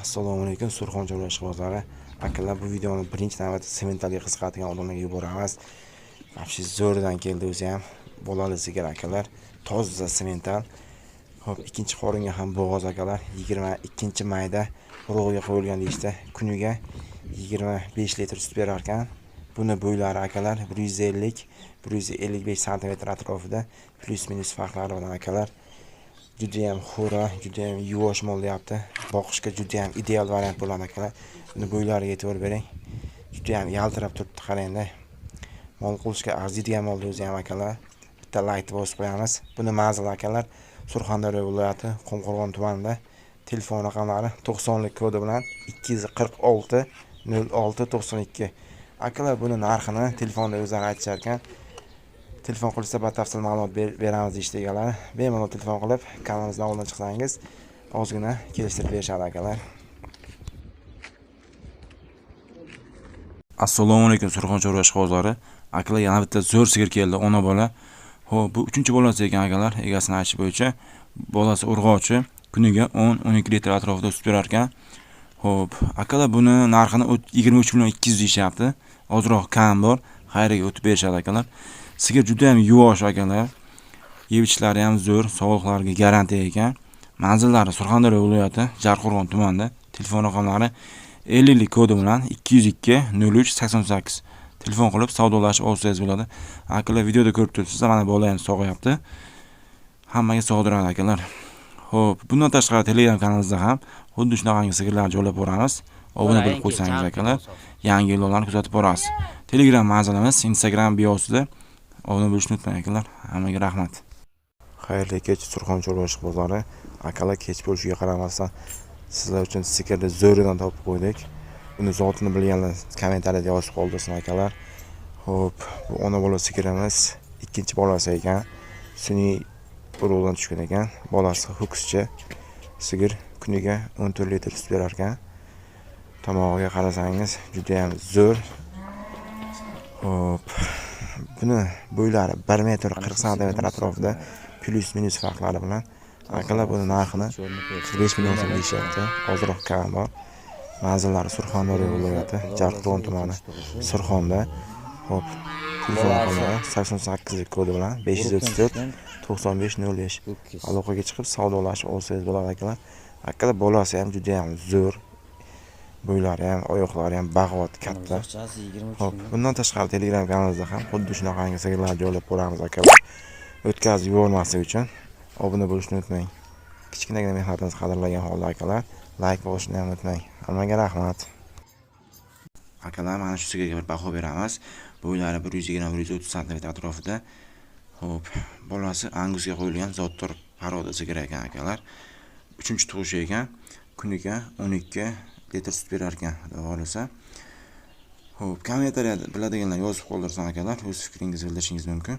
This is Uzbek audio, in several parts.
Assalomu alaykum, Surxondaryo ishqibozlari. Akalar, bu videoni birinchi navbatda sementalga qiziqadigan odamlarga yuboramiz. Вообще zo'rdan keldi o'zi ham. Bolali sigir akalar, toza semental. Xo'p, ikkinchi qoringa ham bo'g'oz akalar. 22-mayda urug'iga qo'yilgan deyishdi. Kuniga 25 litr sut berar ekan. Buni bo'ylari akalar 150-155 sm atrofida, plus minus farqlari bor akalar. Juda ham xo'ra, juda ham yuvosh mol deyapti. Boqishga juda ham ideal variant bo'ladi akalar. Buni bo'ylariga e'tibor bering. Juda ham yaltirab turibdi, qarangda. Mol qilishga arziydigan mol o'zi ham akalar. Bitta like bosib qo'yamiz. Buni manzil akalar Surxondaryo viloyati, Qumqo'rg'on tumanida. Telefon raqamlari 90 lik kodi bilan 246 06 92. Akalar, buni narxini telefonda o'zlari aytishar ekan. Telefon qilsa batafsil ma'lumot beramiz deyishdi egalar. Bemalol telefon qilib, kanalimizdan oldin chiqsangiz, ozgina kelishtirib berishadi akalar. Assalomu alaykum, Surxondaryo ishqibozlari. Akalar, yana bitta zo'r sigir keldi, ona bola. Xo'p, bu 3-bolasi ekan akalar, egasini aytish bo'yicha. Bolasi urg'ochi, kuniga 10-12 litr atrofida sut berar ekan. Xo'p, akalar, buni narxini 23 million 200 deyapti. Ozroq kam bor, xayriga o'tib berishadi akalar. Sigir juda ham yuvosh akalar. Yeb-ichishlari ham zo'r, sog'liqlariga garantiya ekan. Manzillari Surxondaryo viloyati, Jarqo'rg'on tumanida. Telefon raqamlari 50 lik kodi bilan 202 03 88. Telefon qilib savdolashib olsangiz bo'ladi. Akalar, videoda ko'rib turibsiz, mana bola ham sog'yapti. Hammaga sog'diradi akalar. Xo'p, bundan tashqari Telegram kanalimizda ham xuddi shunaqangi sigirlar joylab boramiz. Obuna bo'lib qo'ysangiz akalar, yangi videolarni kuzatib borasiz. Telegram manzilimiz Instagram biosida. Obuna bo'lishni unutmang akalar. Hammaga rahmat. Xayrli kech, Surxondaryo ishqibozlari. Akalar, kech bo'lishiga qaramasdan sizlar uchun sigirni zo'ridan topib qo'ydik. Uni zotini bilganlar kommentariyada yozib qoldirsin akalar. Xo'p, bu ona bola sigirimiz ikkinchi bolasi ekan. Sun'iy urug'dan tushgan ekan. Bolasi ho'kizcha. Sigir kuniga 14 litr sut berar ekan. Tomog'iga qarasangiz juda ham zo'r. Xo'p, buni bo'ylari 1 metr 40 sm atrofida, plus minus farqlari bilan akalar, buni narxini 45 million so'm deyishyapti. Ozroq kam bor. Manzillari Surxondaryo viloyati, Jarqo'rg'on tumani, Surxonda. Xo'p, telefon raqamlari 88 lik kodi bilan 534 9505. Aloqaga chiqib savdolashib olsangiz bo'ladi akalar. Akalar, bolasi ham juda ham zo'r. Bo'ylari ham, oyoqlari ham baquvvat, katta. Xo'p, bundan tashqari Telegram kanalimizda ham xuddi shunaqangi sigirlar joylab boramiz akalar. O'tkazib yubormaslik uchun obuna bo'lishni unutmang. Kichkinagina mehnatimizni qadrlagan holda akalar, like bosishni ham unutmang. Hammaga rahmat. Akalar, mana shu sigirga bir baho beramiz. Bo'ylari 120-130 sm atrofida. Xo'p, bolasi Angusga qo'yilgan zotdor paroda sigir ekan akalar. 3-tug'ish ekan. Kuniga 12 litr sut berar ekan, xudo xolasa. Xo'p, kommentariyada biladiganlar yozib qoldirsin akalar, o'z fikringizni bildirishingiz mumkin.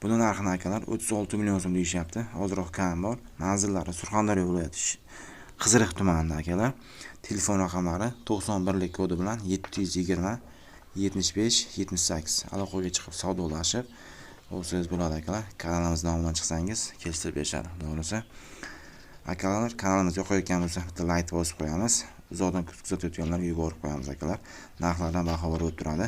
Buni narxini akalar 36 million so'm deyishyapti. Ozroq kam bor. Manzillari Surxondaryo viloyati, Qiziriq tumanida akalar. Telefon raqamlari 91 lik kodi bilan 720 75 78. Aloqaga chiqib savdolashib olsangiz bo'ladi akalar. Kanalimizdan omon chiqsangiz, kelishtirib berishadi, xudo xolasa. Akalar, kanalimiz yoqayotgan bo'lsa, bitta like bosib qo'yamiz. Uzoqdan kuzatayotganlarga yuborib qo'yamiz akalar. Narxlardan baho berib turadi.